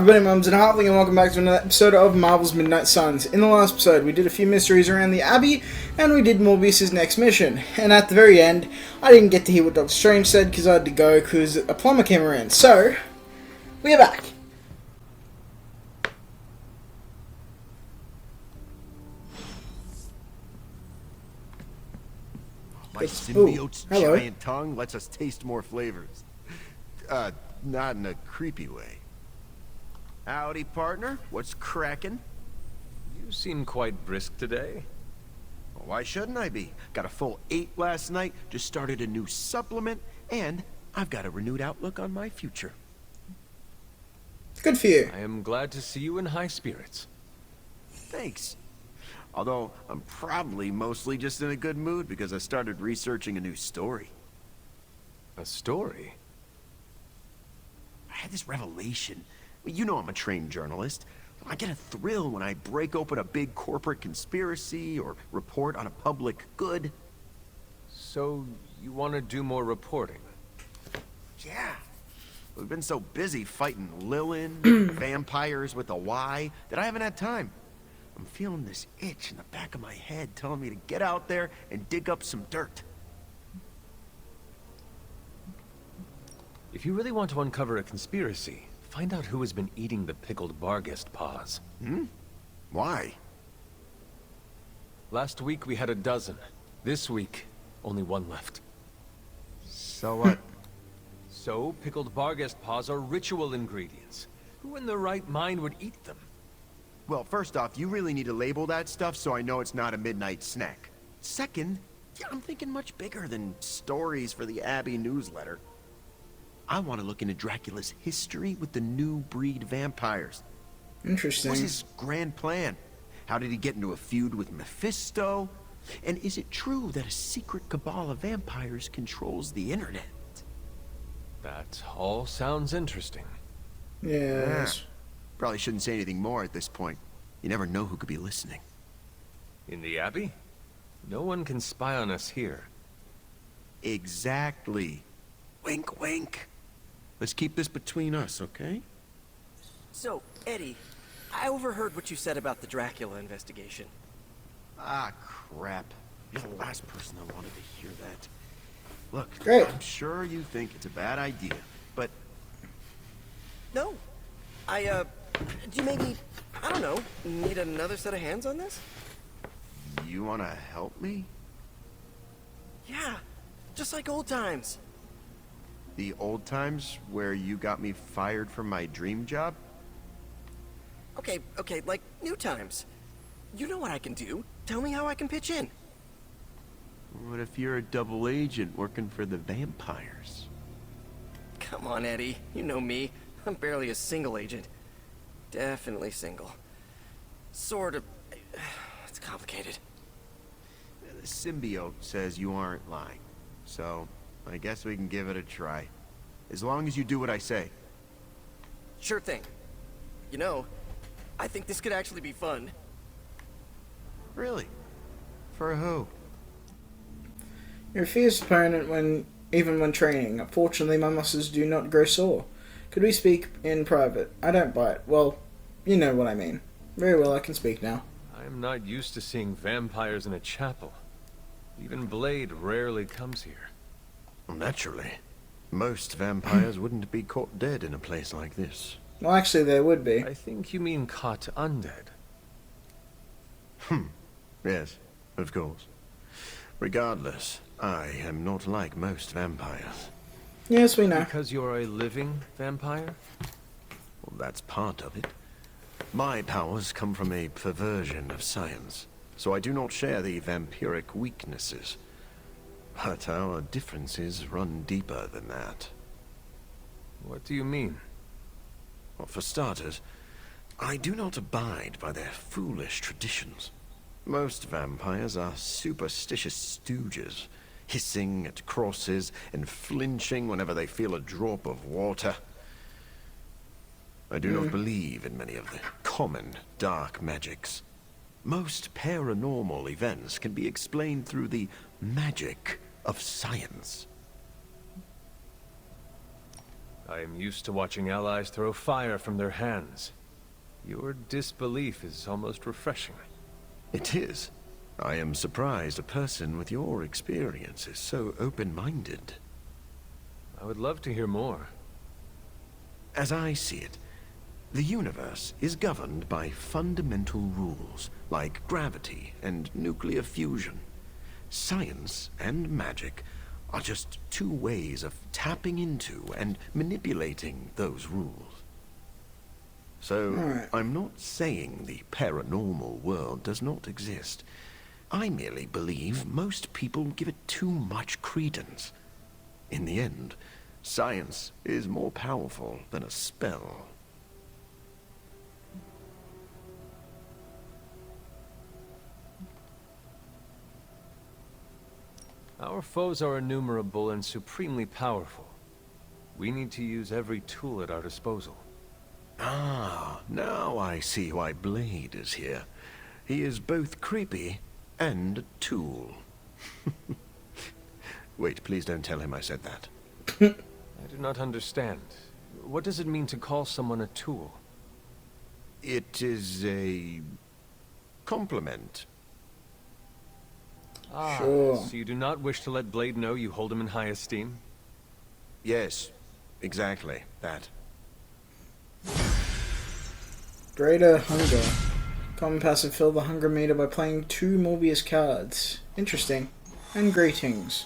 everybody, mums and halfling, and welcome back to another episode of Marvel's Midnight Suns. In the last episode, we did a few mysteries around the Abbey, and we did Morbius' next mission. And at the very end, I didn't get to hear what Doctor Strange said because I had to go because a plumber came around. So, we are back. My symbiote's hello. giant tongue lets us taste more flavors. Not in a creepy way. Howdy, partner. What's crackin'? You seem quite brisk today. Well, why shouldn't I be? Got a full 8 last night, just started a new supplement, and I've got a renewed outlook on my future. Good for you. I am glad to see you in high spirits. Thanks. Although, I'm probably mostly just in a good mood because I started researching a new story. A story? I had this revelation. You know I'm a trained journalist. I get a thrill when I break open a big corporate conspiracy or report on a public good. So, you want to do more reporting? Yeah. We've been so busy fighting Lilin, vampires with a Y, that I haven't had time. I'm feeling this itch in the back of my head telling me to get out there and dig up some dirt. If you really want to uncover a conspiracy, find out who has been eating the pickled Barghest paws. Why? Last week we had a dozen. This week, only one left. So what? So, pickled Barghest paws are ritual ingredients. Who in their right mind would eat them? Well, first off, you really need to label that stuff so I know it's not a midnight snack. Second, I'm thinking much bigger than stories for the Abbey newsletter. I want to look into Dracula's history with the new breed vampires. Interesting. What's his grand plan? How did he get into a feud with Mephisto? And is it true that a secret cabal of vampires controls the internet? That all sounds interesting. Yes. Probably shouldn't say anything more at this point. You never know who could be listening. In the Abbey? No one can spy on us here. Exactly. Wink, wink. Let's keep this between us, okay? So, Eddie, I overheard what you said about the Dracula investigation. Ah, crap. You're the last person I wanted to hear that. Look, Great. I'm sure you think it's a bad idea, but No. Do you maybe, I don't know, need another set of hands on this? you want to help me? Yeah, just like old times. The old times where you got me fired from my dream job? Okay, like new times. You know what I can do. Tell me how I can pitch in. What if you're a double agent working for the vampires? Come on, Eddie. You know me. I'm barely a single agent. Definitely single. Sort of. It's complicated. The symbiote says you aren't lying, so I guess we can give it a try. As long as you do what I say. Sure thing. You know, I think this could actually be fun. Really? For who? You're a fierce opponent even when training. Unfortunately, my muscles do not grow sore. Could we speak in private? I don't bite. Well, you know what I mean. Very well, I can speak now. I am not used to seeing vampires in a chapel. Even Blade rarely comes here. Well, naturally. Most vampires wouldn't be caught dead in a place like this. Well, actually, there would be. I think you mean caught undead. Yes, of course. Regardless, I am not like most vampires. Yes, we know. Because you're a living vampire? Well, that's part of it. My powers come from a perversion of science, so I do not share the vampiric weaknesses. But our differences run deeper than that. What do you mean? Well, for starters, I do not abide by their foolish traditions. Most vampires are superstitious stooges, hissing at crosses and flinching whenever they feel a drop of water. I do not believe in many of the common dark magics. Most paranormal events can be explained through the magic of science. I am used to watching allies throw fire from their hands. Your disbelief is almost refreshing. It is. I am surprised a person with your experience is so open-minded. I would love to hear more. As I see it, the universe is governed by fundamental rules, like gravity and nuclear fusion. Science and magic are just two ways of tapping into and manipulating those rules. So, I'm not saying the paranormal world does not exist. I merely believe most people give it too much credence. In the end, science is more powerful than a spell. Our foes are innumerable and supremely powerful. We need to use every tool at our disposal. Ah, now I see why Blade is here. He is both creepy and a tool. Wait, please don't tell him I said that. I do not understand. What does it mean to call someone a tool? It is a compliment. Ah, Sure. so you do not wish to let Blade know you hold him in high esteem? Yes, exactly that. Greater hunger. Common passive, fill the hunger meter by playing 2 Morbius cards. Interesting. And greetings.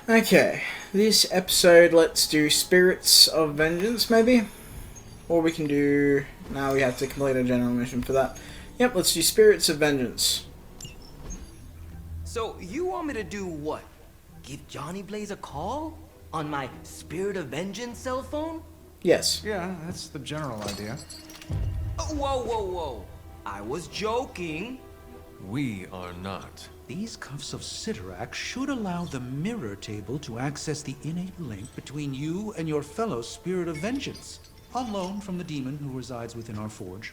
Okay, this episode, let's do Spirits of Vengeance, maybe? Or we can do... Now we have to complete a general mission for that. Yep, let's do Spirits of Vengeance. So, you want me to do what? Give Johnny Blaze a call? On my Spirit of Vengeance cell phone? Yes. Yeah, that's the general idea. Oh, whoa, whoa, whoa. I was joking. We are not. These cuffs of Cyttorak should allow the mirror table to access the innate link between you and your fellow Spirit of Vengeance, on loan from the demon who resides within our forge.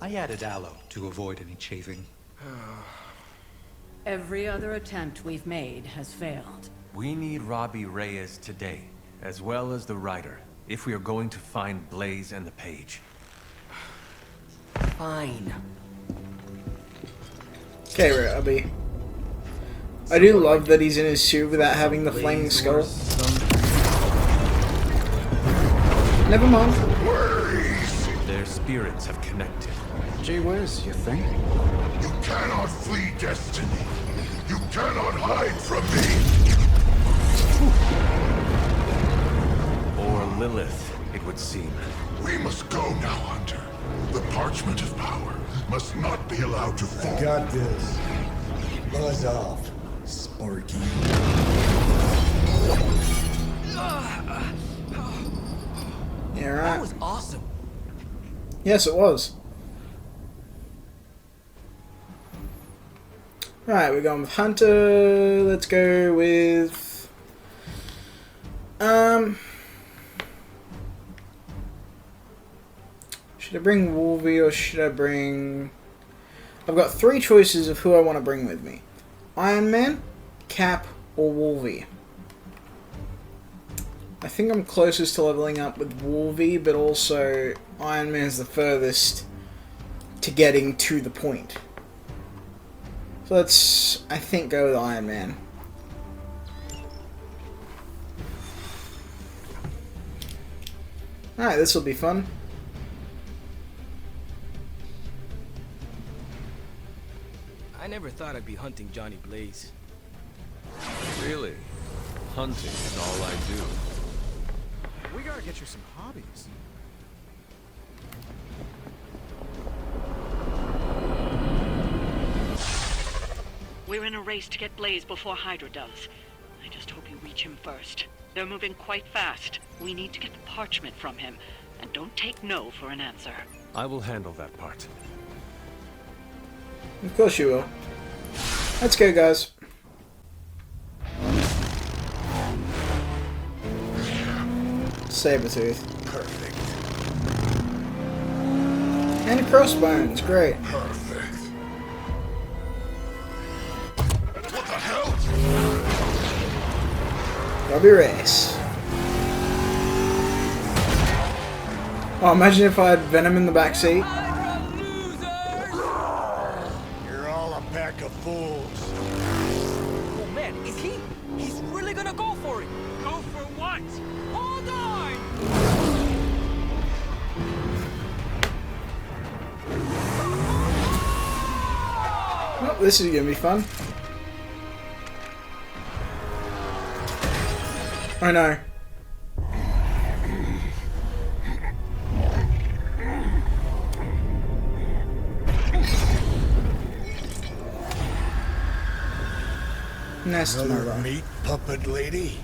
I added aloe to avoid any chafing. Every other attempt we've made has failed. We need Robbie Reyes today, as well as the Rider, if we are going to find Blaze and the Page. Fine. Okay, Robbie. I do love that he's in his suit without having the flaming skull. Never mind. Their spirits have connected. Gee whiz, you think? You cannot flee destiny. You cannot hide from me. Or Lilith, it would seem. We must go now, Hunter. The parchment of power must not be allowed to fall. Got this. Buzz off, Sparky. Yeah, That right. was awesome. Yes, it was. Right, we're going with Hunter. Let's go with... Should I bring Wolvie or should I bring... I've got 3 choices of who I want to bring with me. Iron Man, Cap, or Wolvie. I think I'm closest to leveling up with Wolvie, but also Iron Man's the furthest to getting to the point. So let's, I think, go with Iron Man. Alright, this will be fun. I never thought I'd be hunting Johnny Blaze. Really? Hunting is all I do. We gotta get you some hobbies. We're in a race to get Blaze before Hydra does. I just hope you reach him first. They're moving quite fast. We need to get the parchment from him. And don't take no for an answer. I will handle that part. Of course you will. Let's go, guys. Sabretooth. Perfect. And Crossbones, great. Perfect. What the hell? Robbie Reyes. Oh, imagine if I had Venom in the back seat. You're all a pack of fools. Oh man, is he? He's really gonna go for it. Go for what? Hold on! Oh, this is gonna be fun. Oh no. Nest Another mother. meat puppet lady?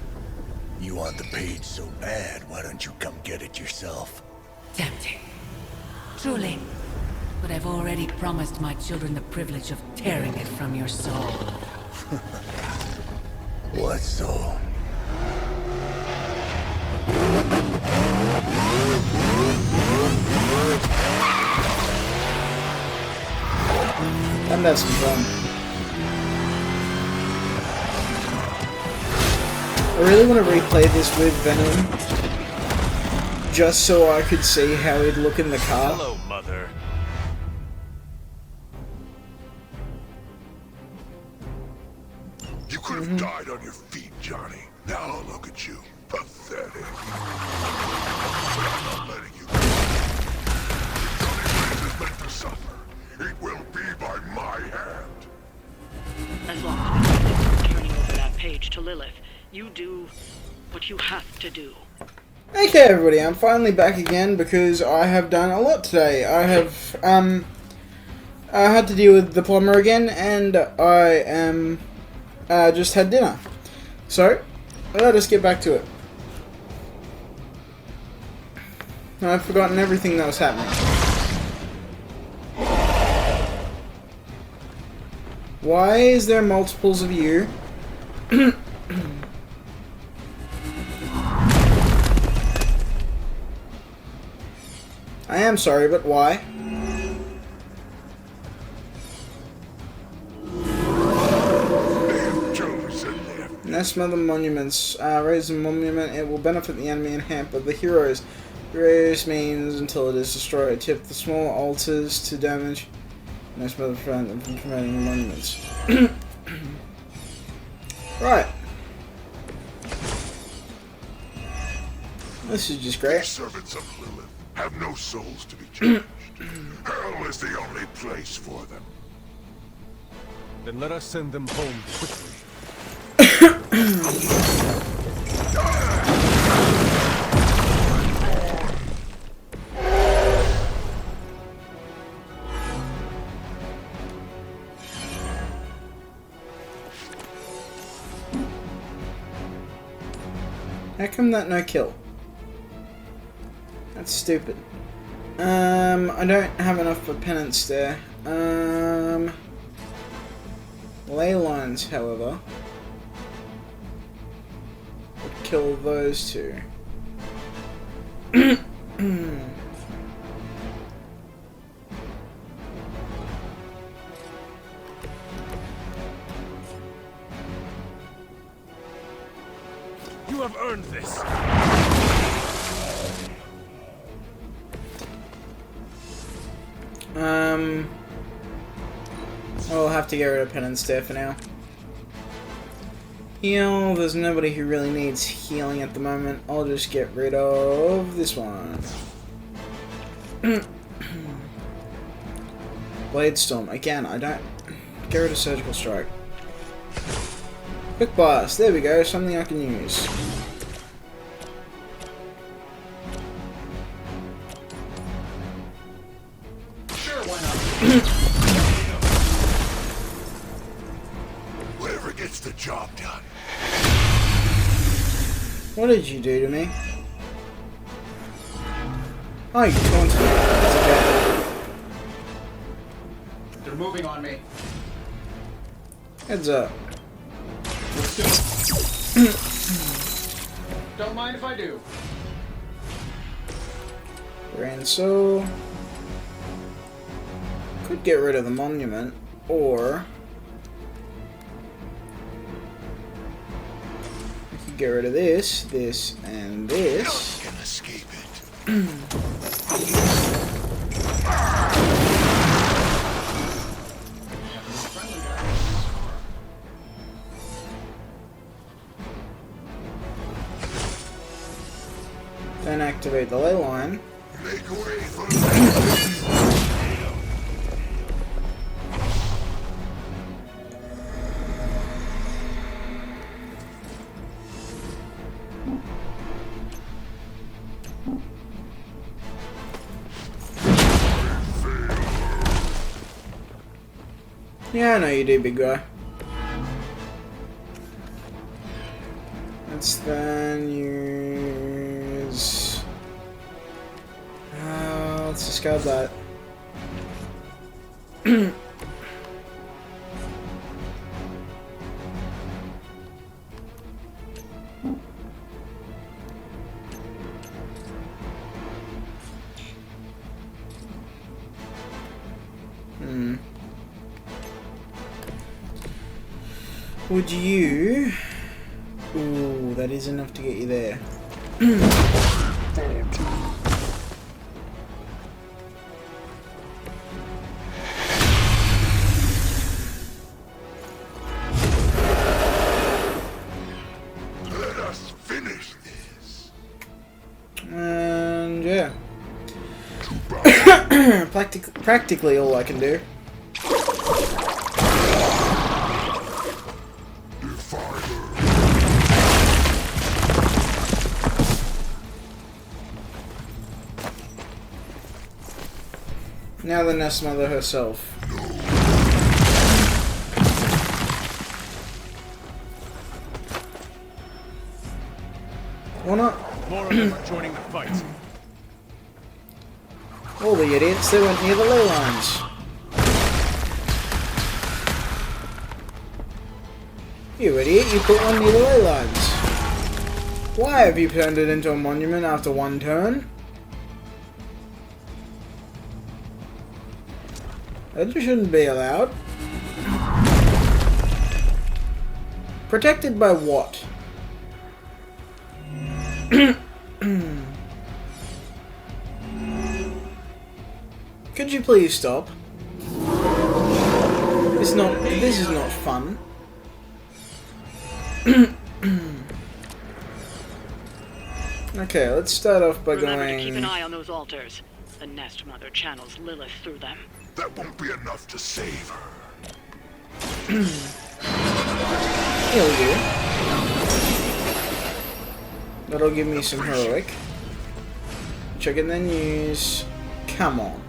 You want the page so bad, why don't you come get it yourself? Tempting. Truly. But I've already promised my children the privilege of tearing it from your soul. What soul? And that's some fun. I really want to replay this with Venom, just so I could see how he'd look in the car. Hello, Mother. You could have died on your feet, Johnny. Now look at you. Pathetic. But I'm not letting you go. Johnny Blaze is meant to suffer. It will be by my hand. As long as we keep from turning over that page to Lilith, you do what you have to do. Okay, everybody, I'm finally back again because I have done a lot today. I have, I had to deal with the plumber again, and I am, just had dinner. So, let us get back to it. I've forgotten everything that was happening. Why is there multiples of you? I am sorry, but why? Nest Mother Monuments. Raise a monument. It will benefit the enemy and hamper the heroes. Various means until it is destroyed. Tip the small altars to damage Nest Mother from promoting the monuments. Right. This is just great. The servants of Lilith have no souls to be changed. Hell is the only place for them. Then let us send them home quickly. How come that no kill? That's stupid. I don't have enough for penance there. Ley lines, however, would kill those two. You have earned this. I'll have to get rid of penance there for now. Heal, there's nobody who really needs healing at the moment. I'll just get rid of this one. Blade Storm, again, I don't... Get rid of Surgical Strike. Quick Blast, there we go, something I can use. Sure, why not? Whatever gets the job done. What did you do to me? Oh, you taunted me. That's okay. They're moving on me. Heads up. Don't mind if I do. Grand Soul. Could get rid of the monument, or I could get rid of this, this, and this. No one can escape it. Then activate the ley line. Make way for Yeah, I know you do, big guy. Let's then use... let's discard that. Would you... Ooh, that is enough to get you there. Let us finish this. And yeah. Practically all I can do. Now the Nest Mother herself. Why not? More of them are joining the fight. All the idiots, they went near the ley lines. You idiot, you put one near the ley lines. Why have you turned it into a monument after one turn? That shouldn't be allowed. Protected by what? Could you please stop? This is not fun. Okay, let's start off by Remember going... to keep an eye on those altars. The Nest Mother channels Lilith through them. That won't be enough to save her. He'll do. That'll give me some heroic. Which I can then use... Come on.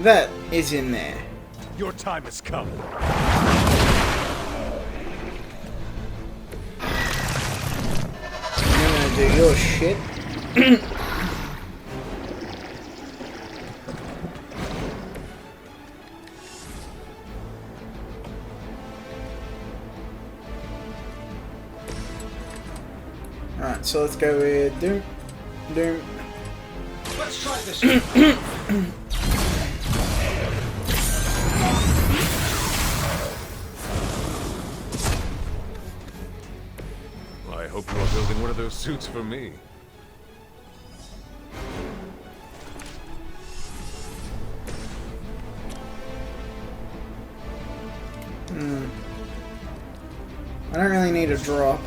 That is in there. Your time has come. I'm gonna do your shit. Alright, so let's go with Doom. Doom. Let's try this. I hope you are building one of those suits for me. I don't really need a drop.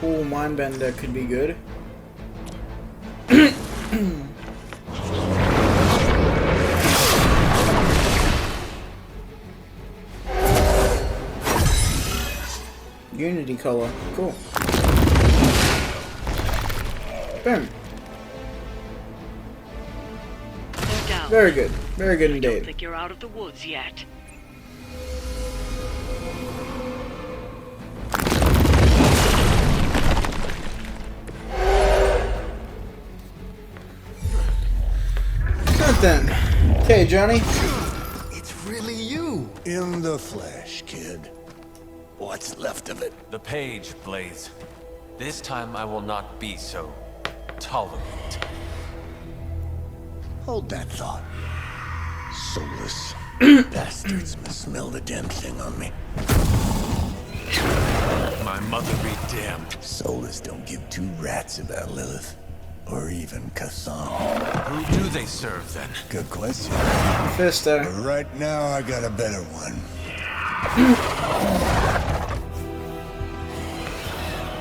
Ooh, Mindbender could be good. Unity color, cool. Boom. Down. Very good, very good I don't indeed. think you're out of the woods yet. Good then. Okay, Johnny. It's really you. In the flesh, kid. What's left of it? The page, Blaze. This time I will not be so tolerant. Hold that thought. Soulless bastards must smell the damn thing on me. My mother be damned. Soulless don't give two rats about Lilith. Or even Kassan? Who do they serve, then? Good question. Fisto. But right now, I got a better one.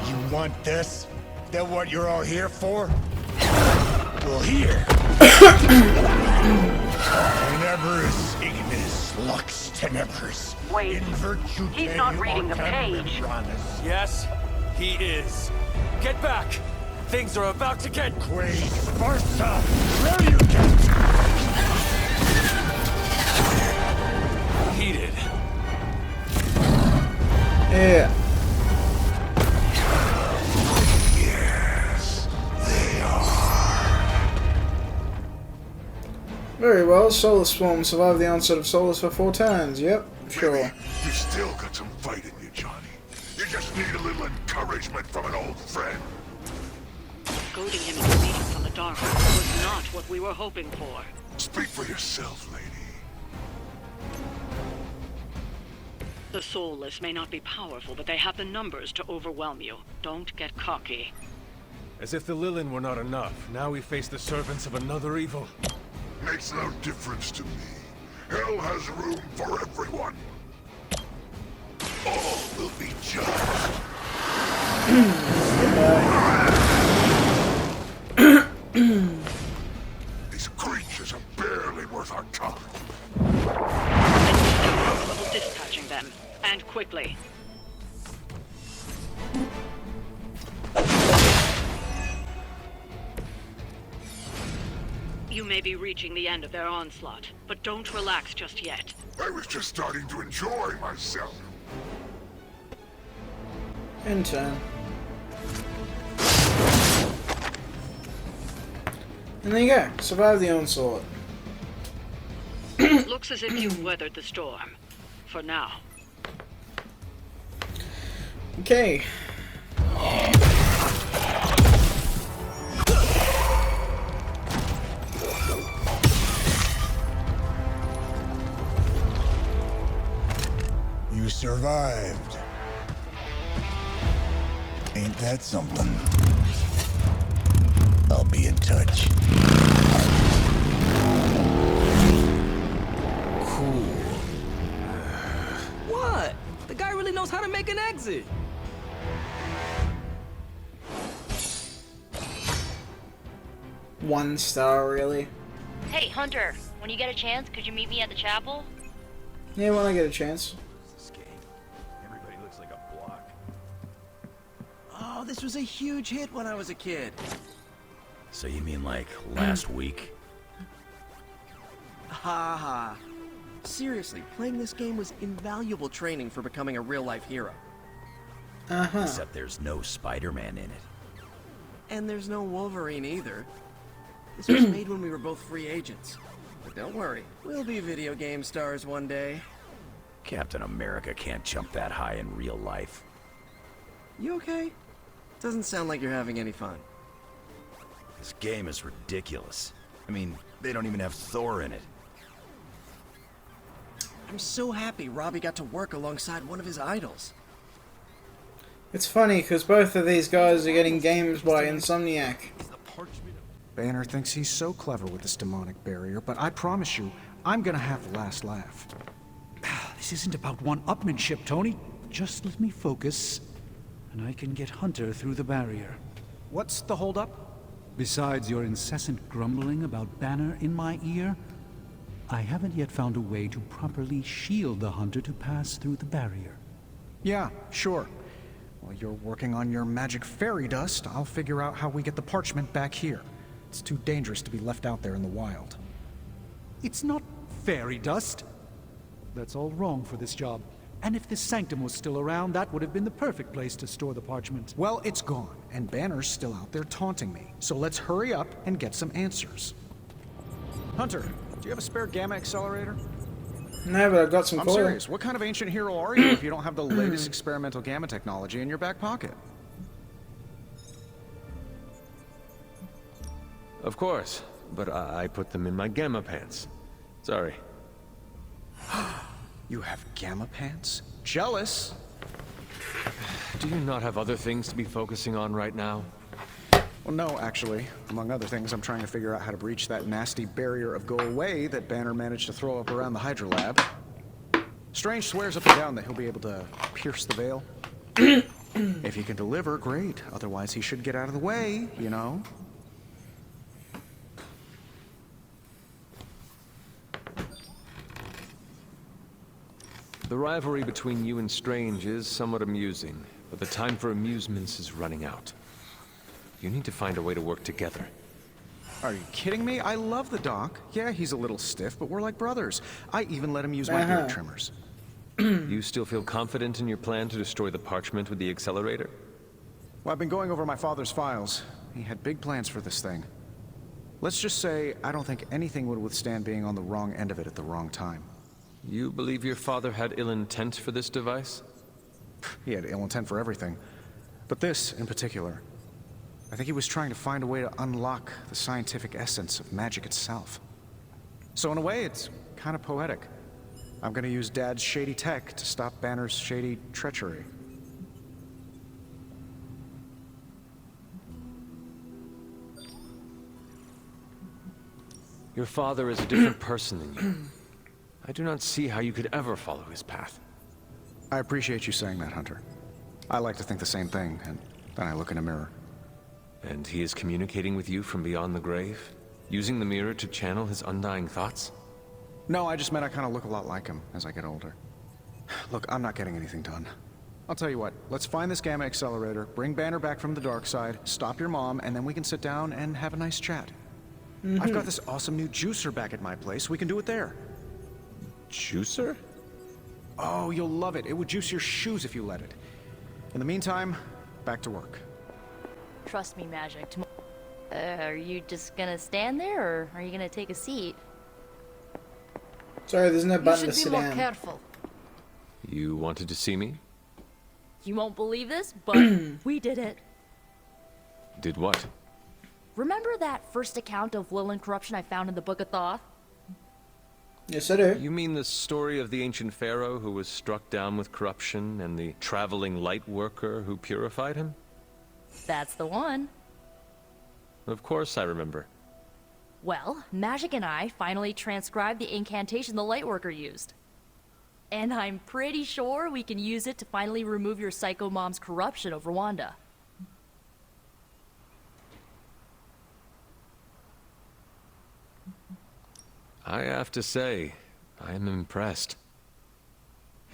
You want this? That what you're all here for? Well, here. Tenebris ignis lux tenebris. Wait, in virtue he's not reading the page. Yes, he is. Get back! Things are about to get... Quaid Sparta! Where you get? heated. Yeah. Yes, they are. Very well. Solar Swarm survived the onset of Solus for 4 turns. Yep, sure. Maybe you still got some fight in you, Johnny. You just need a little encouragement from an old friend. Goading him into leading from the dark was not what we were hoping for. Speak for yourself, lady. The Soulless may not be powerful, but they have the numbers to overwhelm you. Don't get cocky. As if the Lilin were not enough, now we face the servants of another evil. Makes no difference to me. Hell has room for everyone. All will be judged. These creatures are barely worth our time. Level dispatching them, and quickly. You may be reaching the end of their onslaught, but don't relax just yet. I was just starting to enjoy myself. In turn. And there you go. Survive the onslaught. Looks as if you've weathered the storm. For now. Okay. You survived. Ain't that something? I'll be in touch. Cool. What? The guy really knows how to make an exit. One star, really? Hey, Hunter, when you get a chance, could you meet me at the chapel? Yeah, when I get a chance. Everybody looks like a block. Oh, this was a huge hit when I was a kid. So you mean like last week? Ha ha. Seriously, playing this game was invaluable training for becoming a real-life hero. Uh-huh. Except there's no Spider-Man in it. And there's no Wolverine either. This was made when we were both free agents. But don't worry, we'll be video game stars one day. Captain America can't jump that high in real life. You okay? Doesn't sound like you're having any fun. This game is ridiculous. I mean, they don't even have Thor in it. I'm so happy Robbie got to work alongside one of his idols. It's funny, because both of these guys are getting games by Insomniac. Banner thinks he's so clever with this demonic barrier, but I promise you, I'm gonna have the last laugh. This isn't about one-upmanship, Tony. Just let me focus, and I can get Hunter through the barrier. What's the holdup? Besides your incessant grumbling about Banner in my ear, I haven't yet found a way to properly shield the Hunter to pass through the barrier. Yeah, sure. While you're working on your magic fairy dust, I'll figure out how we get the parchment back here. It's too dangerous to be left out there in the wild. It's not fairy dust. That's all wrong for this job. And if this sanctum was still around, that would have been the perfect place to store the parchment. Well, it's gone, and Banner's still out there taunting me. So let's hurry up and get some answers. Hunter, do you have a spare gamma accelerator? No, but I've got some I'm coil. serious. What kind of ancient hero are you if you don't have the latest experimental gamma technology in your back pocket? Of course, but I put them in my gamma pants. Sorry. You have gamma pants? Jealous? Do you not have other things to be focusing on right now? Well, no, actually. Among other things, I'm trying to figure out how to breach that nasty barrier of go away that Banner managed to throw up around the Hydra lab. Strange swears up and down that he'll be able to pierce the veil. If he can deliver, great. Otherwise, he should get out of the way, you know? The rivalry between you and Strange is somewhat amusing, but the time for amusements is running out. You need to find a way to work together. Are you kidding me? I love the Doc. Yeah, he's a little stiff, but we're like brothers. I even let him use my beard trimmers. You still feel confident in your plan to destroy the parchment with the accelerator? Well, I've been going over my father's files. He had big plans for this thing. Let's just say I don't think anything would withstand being on the wrong end of it at the wrong time. You believe your father had ill intent for this device? He had ill intent for everything. But this, in particular. I think he was trying to find a way to unlock the scientific essence of magic itself. So in a way, it's kind of poetic. I'm gonna use Dad's shady tech to stop Banner's shady treachery. Your father is a different person than you. I do not see how you could ever follow his path. I appreciate you saying that, Hunter. I like to think the same thing, and then I look in a mirror. And he is communicating with you from beyond the grave? Using the mirror to channel his undying thoughts? No, I just meant I kind of look a lot like him as I get older. Look, I'm not getting anything done. I'll tell you what, let's find this gamma accelerator, bring Banner back from the dark side, stop your mom, and then we can sit down and have a nice chat. I've got this awesome new juicer back at my place. We can do it there. Juicer? Oh, you'll love it. It would juice your shoes if you let it. In the meantime, back to work. Trust me, Magic. Are you just gonna stand there, or are you gonna take a seat? Sorry, there's no button to You should sit be more down. careful. You wanted to see me? You won't believe this, but we did it. Did what? Remember that first account of Lilin corruption I found in the Book of Thoth? Yes, I do. You mean the story of the ancient pharaoh who was struck down with corruption and the traveling light worker who purified him? That's the one. Of course I remember. Well, Magic and I finally transcribed the incantation the Lightworker used. And I'm pretty sure we can use it to finally remove your psycho mom's corruption over Wanda. I have to say, I am impressed.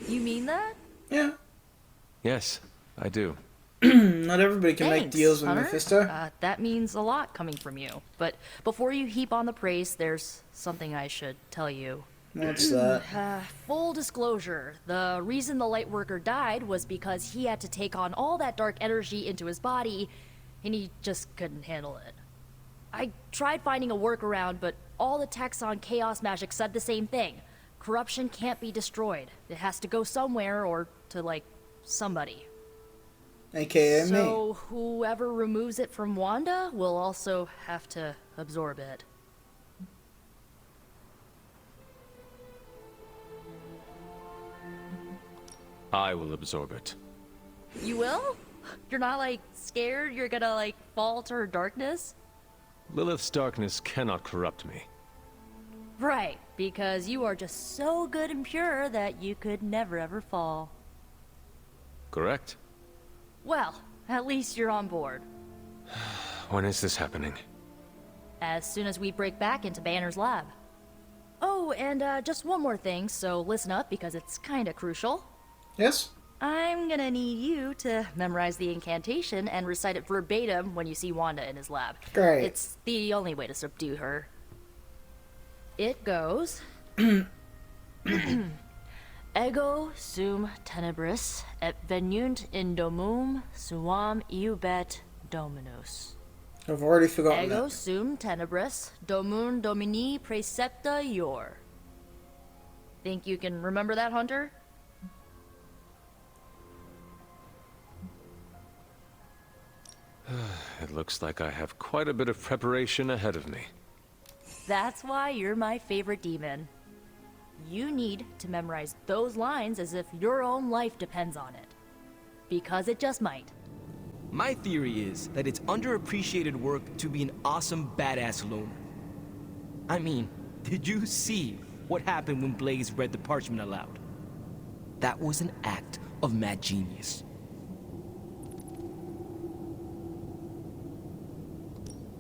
You mean that? Yeah. Yes, I do. Not everybody can make Thanks, deals with Hunter. Mephisto. That means a lot coming from you. But before you heap on the praise, there's something I should tell you. What's that? Full disclosure, the reason the Lightworker died was because he had to take on all that dark energy into his body, and he just couldn't handle it. I tried finding a workaround, but all the texts on Chaos Magic said the same thing. Corruption can't be destroyed. It has to go somewhere, or to, like, somebody. AKA me. So whoever removes it from Wanda will also have to absorb it. I will absorb it. You will? You're not, like, scared you're gonna, like, fall to her darkness? Lilith's darkness cannot corrupt me. Right, because you are just so good and pure that you could never ever fall. Correct? Well, at least you're on board. When is this happening? As soon as we break back into Banner's lab. Oh, and just one more thing, so listen up because it's kinda crucial. Yes? I'm gonna need you to memorize the incantation and recite it verbatim when you see Wanda in his lab. Great. It's the only way to subdue her. It goes... Ego sum tenebris et venunt in domum suam iubet dominus. I've already forgotten Ego that. sum tenebris domum domini precepta ior. Think you can remember that, Hunter? It looks like I have quite a bit of preparation ahead of me. That's why you're my favorite demon. You need to memorize those lines as if your own life depends on it. Because it just might. My theory is that it's underappreciated work to be an awesome badass loner. I mean, did you see what happened when Blaze read the parchment aloud? That was an act of mad genius.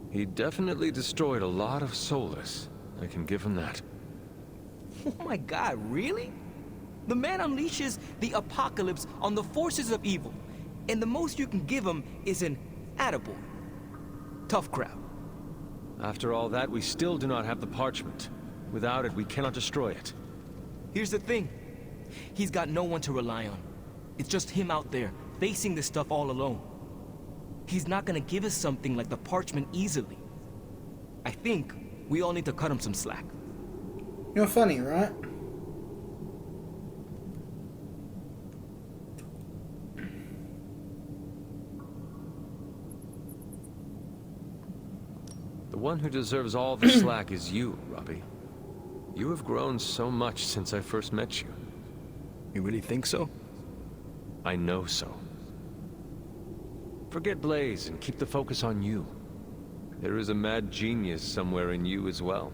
He definitely destroyed a lot of Solus. I can give him that. Oh my god, really? The man unleashes the apocalypse on the forces of evil, and the most you can give him is an attaboy. Tough crowd. After all that, we still do not have the parchment. Without it, we cannot destroy it. Here's the thing. He's got no one to rely on. It's just him out there, facing this stuff all alone. He's not gonna give us something like the parchment easily. I think we all need to cut him some slack. You're funny, right? The one who deserves all the slack is you, Robbie. You have grown so much since I first met you. You really think so? I know so. Forget Blaze and keep the focus on you. There is a mad genius somewhere in you as well.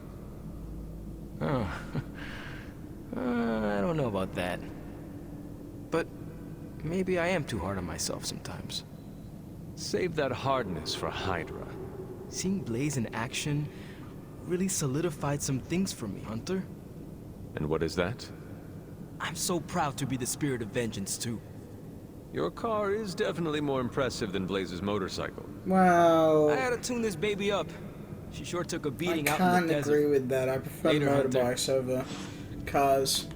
Oh. I don't know about that. But maybe I am too hard on myself sometimes. Save that hardness for Hydra. Seeing Blaze in action really solidified some things for me, Hunter. And what is that? I'm so proud to be the Spirit of Vengeance, too. Your car is definitely more impressive than Blaze's motorcycle. Well, I had to tune this baby up. She sure took a beating out in I the can't desert. agree with that. I prefer Later, motorbikes over cars.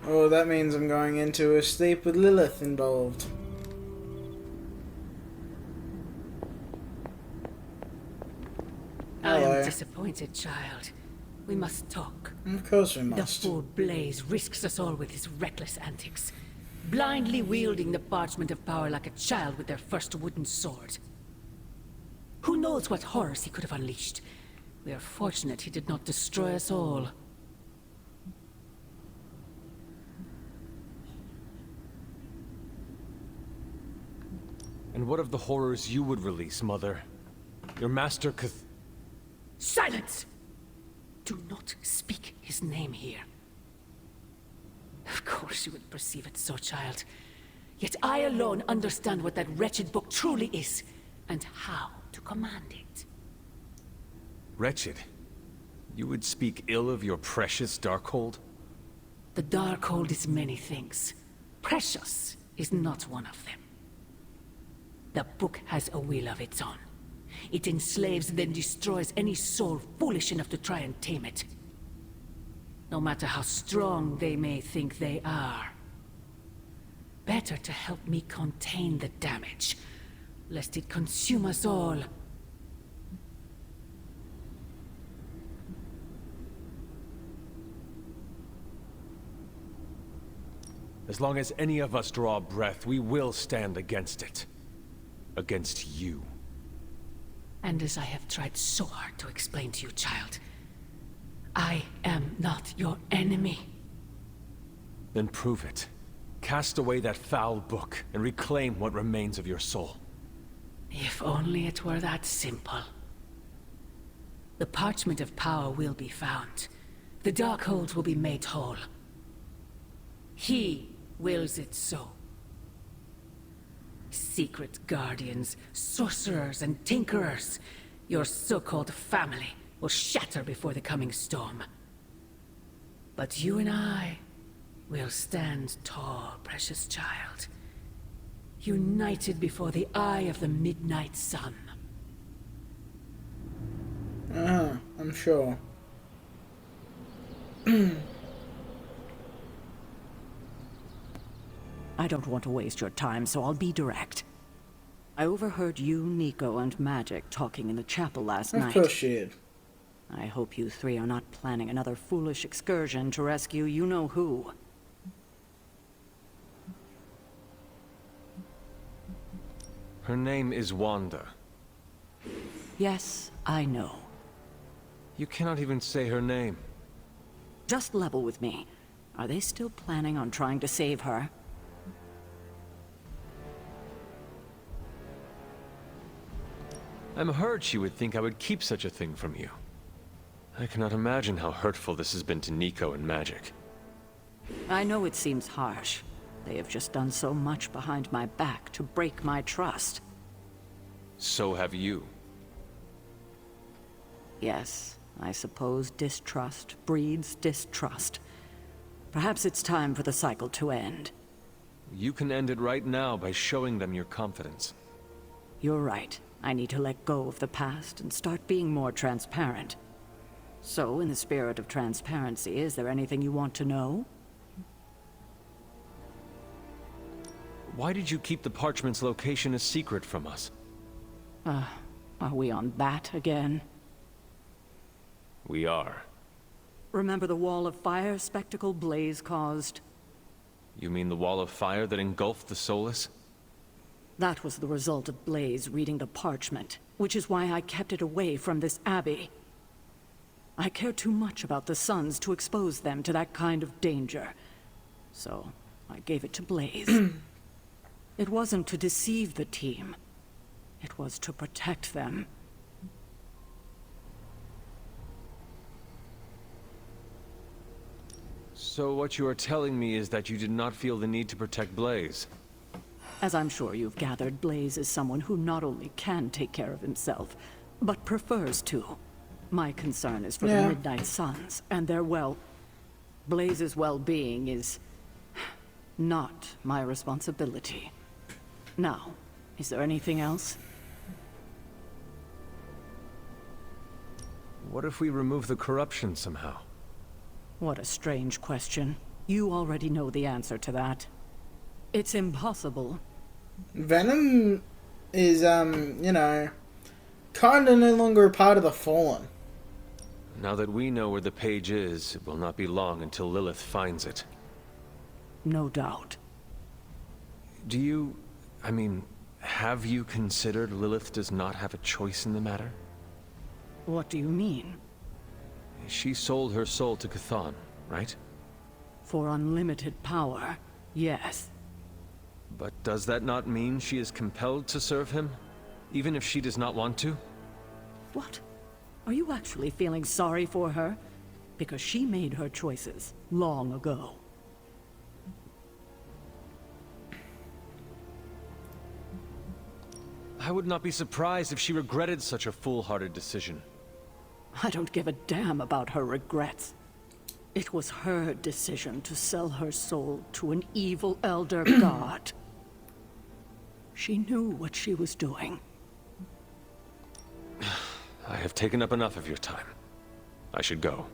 Oh, that means I'm going into a sleep with Lilith involved. I Hello. am disappointed, child. We must talk. Of course we must. The fool Blaze risks us all with his reckless antics, blindly wielding the parchment of power like a child with their first wooden sword. Who knows what horrors he could have unleashed? We are fortunate he did not destroy us all. And what of the horrors you would release, Mother? Your master Silence! Do not speak his name here. Of course you would perceive it so, child. Yet I alone understand what that wretched book truly is, and how to command it. Wretched? You would speak ill of your precious Darkhold? The Darkhold is many things. Precious is not one of them. The book has a will of its own. It enslaves, then destroys any soul foolish enough to try and tame it. No matter how strong they may think they are. Better to help me contain the damage, lest it consume us all. As long as any of us draw breath, we will stand against it. Against you. And as I have tried so hard to explain to you, child, I am not your enemy. Then prove it. Cast away that foul book and reclaim what remains of your soul. If only it were that simple. The parchment of power will be found. The Darkhold will be made whole. He wills it so. Secret guardians, sorcerers, and tinkerers, your so-called family will shatter before the coming storm. But you and I will stand tall, precious child. United before the eye of the midnight sun. I'm sure. I don't want to waste your time, so I'll be direct. I overheard you, Nico, and Magic talking in the chapel last night. Of course you did. I hope you three are not planning another foolish excursion to rescue you-know-who. Her name is Wanda. Yes, I know. You cannot even say her name. Just level with me. Are they still planning on trying to save her? I'm hurt she would think I would keep such a thing from you. I cannot imagine how hurtful this has been to Nico and Magic. I know it seems harsh. They have just done so much behind my back to break my trust. So have you. Yes, I suppose distrust breeds distrust. Perhaps it's time for the cycle to end. You can end it right now by showing them your confidence. You're right. I need to let go of the past and start being more transparent. So, in the spirit of transparency, is there anything you want to know? Why did you keep the parchment's location a secret from us? Are we on that again? We are. Remember the wall of fire spectacle Blaze caused? You mean the wall of fire that engulfed the Solus? That was the result of Blaze reading the parchment, which is why I kept it away from this abbey. I care too much about the Sons to expose them to that kind of danger. So, I gave it to Blaze. It wasn't to deceive the team. It was to protect them. So what you are telling me is that you did not feel the need to protect Blaze? As I'm sure you've gathered, Blaze is someone who not only can take care of himself, but prefers to. My concern is for the Midnight Suns and their Blaze's well-being is not my responsibility. Now, is there anything else? What if we remove the corruption somehow? What a strange question. You already know the answer to that. It's impossible. Venom is, you know, kinda no longer a part of the Fallen. Now that we know where the page is, it will not be long until Lilith finds it. No doubt. Have you considered Lilith does not have a choice in the matter? What do you mean? She sold her soul to Chthon, right? For unlimited power, yes. But does that not mean she is compelled to serve him? Even if she does not want to? What? Are you actually feeling sorry for her? Because she made her choices long ago. I would not be surprised if she regretted such a foolhardy decision. I don't give a damn about her regrets. It was her decision to sell her soul to an evil elder god. She knew what she was doing. I have taken up enough of your time. I should go.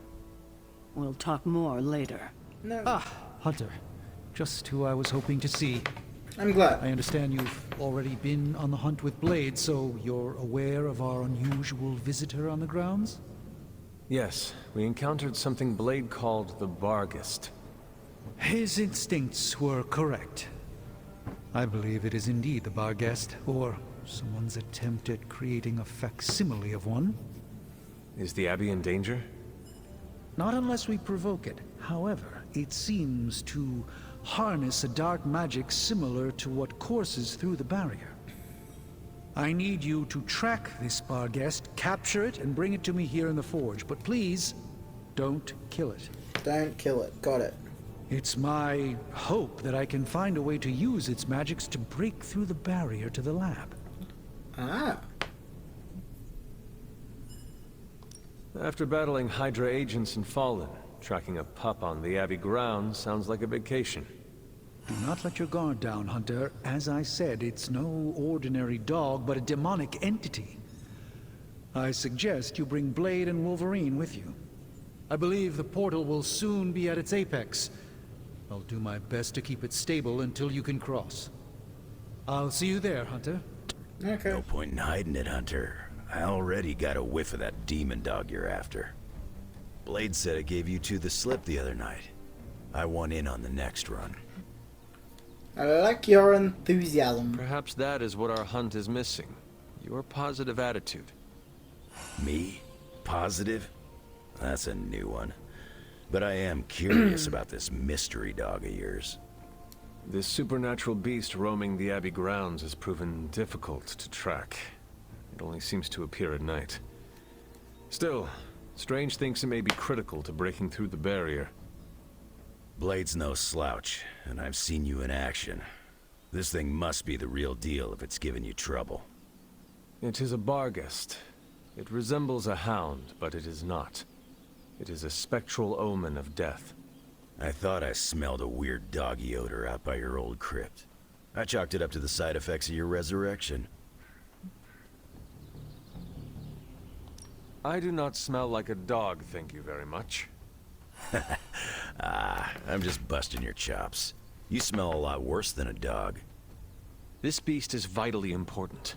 We'll talk more later. No. Hunter. Just who I was hoping to see. I'm glad. I understand you've already been on the hunt with Blade, so you're aware of our unusual visitor on the grounds? Yes, we encountered something Blade called the Barghest. His instincts were correct. I believe it is indeed the Barghest, or someone's attempt at creating a facsimile of one. Is the Abbey in danger? Not unless we provoke it. However, it seems to harness a dark magic similar to what courses through the barrier. I need you to track this Barghest, capture it, and bring it to me here in the forge. But please, don't kill it. Don't kill it. Got it. It's my hope that I can find a way to use its magics to break through the barrier to the lab. Ah. After battling Hydra agents and Fallen, tracking a pup on the Abbey grounds sounds like a vacation. Do not let your guard down, Hunter. As I said, it's no ordinary dog, but a demonic entity. I suggest you bring Blade and Wolverine with you. I believe the portal will soon be at its apex. I'll do my best to keep it stable until you can cross. I'll see you there, Hunter. Okay. No point in hiding it, Hunter. I already got a whiff of that demon dog you're after. Blade said it gave you two the slip the other night. I want in on the next run. I like your enthusiasm. Perhaps that is what our hunt is missing. Your positive attitude. Me? Positive? That's a new one. But I am curious about this mystery dog of yours. This supernatural beast roaming the Abbey grounds has proven difficult to track. It only seems to appear at night. Still, Strange thinks it may be critical to breaking through the barrier. Blade's no slouch, and I've seen you in action. This thing must be the real deal if it's giving you trouble. It is a Barghest. It resembles a hound, but it is not. It is a spectral omen of death. I thought I smelled a weird doggy odor out by your old crypt. I chalked it up to the side effects of your resurrection. I do not smell like a dog, thank you very much. I'm just busting your chops. You smell a lot worse than a dog. This beast is vitally important.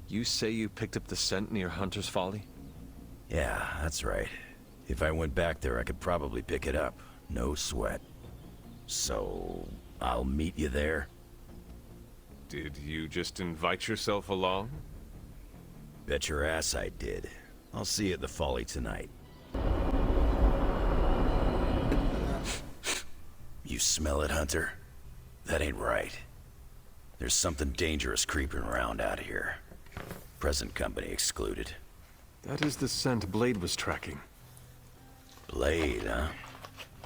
You say you picked up the scent near Hunter's Folly? Yeah, that's right. If I went back there, I could probably pick it up. No sweat. So, I'll meet you there? Did you just invite yourself along? Bet your ass I did. I'll see you at the Folly tonight. You smell it, Hunter? That ain't right. There's something dangerous creeping around out here. Present company excluded. That is the scent Blade was tracking. Blade, huh?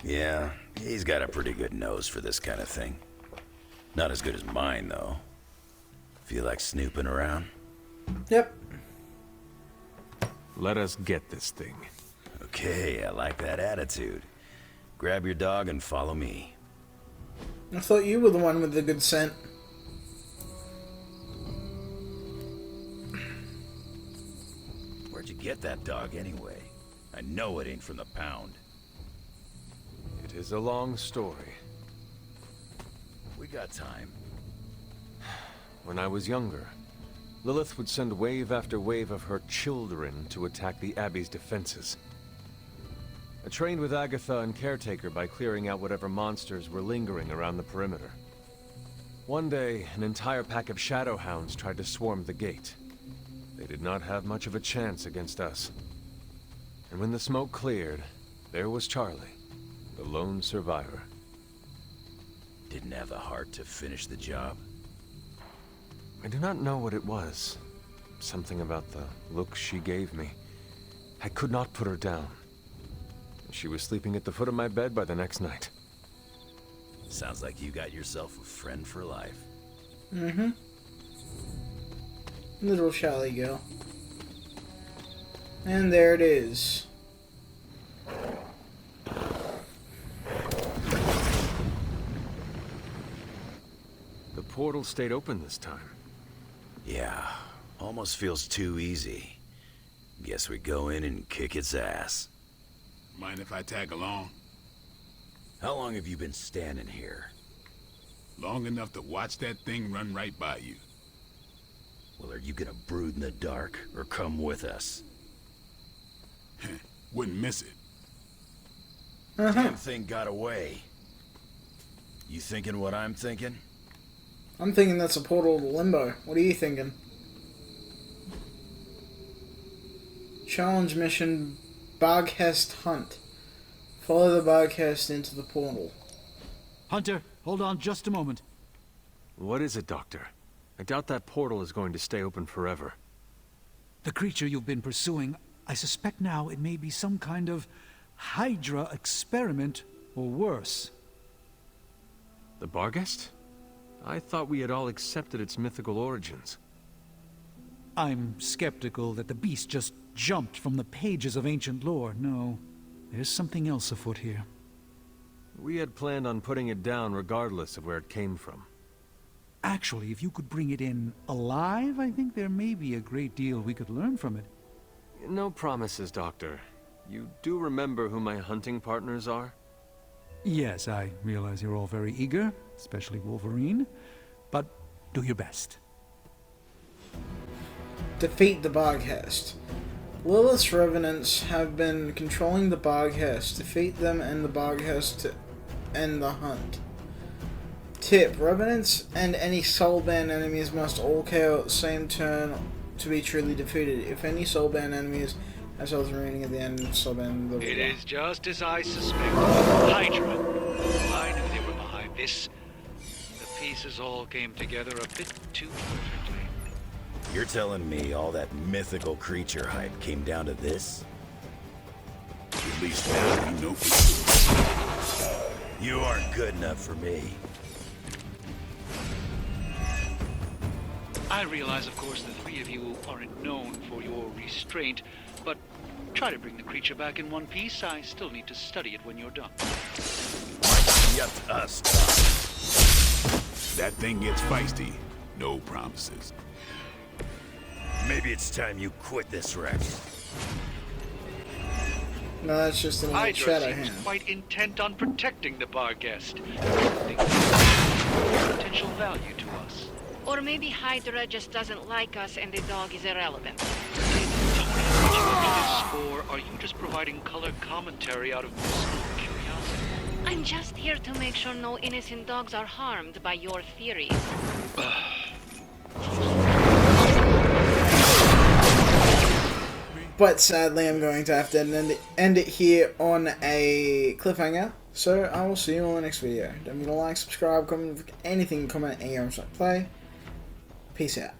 Yeah, he's got a pretty good nose for this kind of thing. Not as good as mine, though. Feel like snooping around? Yep. Let us get this thing. Okay, I like that attitude. Grab your dog and follow me. I thought you were the one with the good scent. Where'd you get that dog anyway? I know it ain't from the pound. It is a long story. We got time. When I was younger, Lilith would send wave after wave of her children to attack the Abbey's defenses. I trained with Agatha and Caretaker by clearing out whatever monsters were lingering around the perimeter. One day, an entire pack of Shadowhounds tried to swarm the gate. They did not have much of a chance against us. And when the smoke cleared, there was Charlie, the lone survivor. Didn't have the heart to finish the job. I do not know what it was. Something about the look she gave me. I could not put her down. She was sleeping at the foot of my bed by the next night. Sounds like you got yourself a friend for life. Mm-hmm. Little Charlie girl. And there it is. The portal stayed open this time. Yeah, almost feels too easy. Guess we go in and kick its ass. Mind if I tag along? How long have you been standing here? Long enough to watch that thing run right by you. Well, are you gonna brood in the dark, or come with us? Wouldn't miss it. Damn thing got away. You thinking what I'm thinking? I'm thinking that's a portal to Limbo. What are you thinking? Challenge mission, Barghest Hunt. Follow the Barghest into the portal. Hunter, hold on just a moment. What is it, Doctor? I doubt that portal is going to stay open forever. The creature you've been pursuing, I suspect now it may be some kind of Hydra experiment, or worse. The Barghest? I thought we had all accepted its mythical origins. I'm skeptical that the beast just jumped from the pages of ancient lore. No, there's something else afoot here. We had planned on putting it down regardless of where it came from. Actually, if you could bring it in alive, I think there may be a great deal we could learn from it. No promises, Doctor. You do remember who my hunting partners are? Yes, I realize you're all very eager, especially Wolverine, but do your best. Defeat the Barghest. Lilith's revenants have been controlling the Barghest. Defeat them and the Barghest to end the hunt. Tip: Revenants and any soulbound enemies must all KO at the same turn to be truly defeated. If any soulbound enemies have souls remaining at the end, soulbound... It is just as I suspected. Hydra. I knew they were behind this. The pieces all came together a bit too perfectly. You're telling me all that mythical creature hype came down to this? At least now you know for sure. You aren't good enough for me. I realize, of course, the three of you aren't known for your restraint, but try to bring the creature back in one piece. I still need to study it when you're done. Might be up to us, Doc. That thing gets feisty. No promises. Maybe it's time you quit this wreck. No, that's just an old shadow Hydra seems hand. quite intent on protecting the bar guest. I think there's potential value to us. Or maybe Hydra just doesn't like us and the dog is irrelevant. Or are you just providing color commentary out of personal curiosity? I'm just here to make sure no innocent dogs are harmed by your theories. But sadly, I'm going to have to end it here on a cliffhanger. So I will see you on the next video. Don't forget to like, subscribe, comment, anything, comment, any play. Peace out.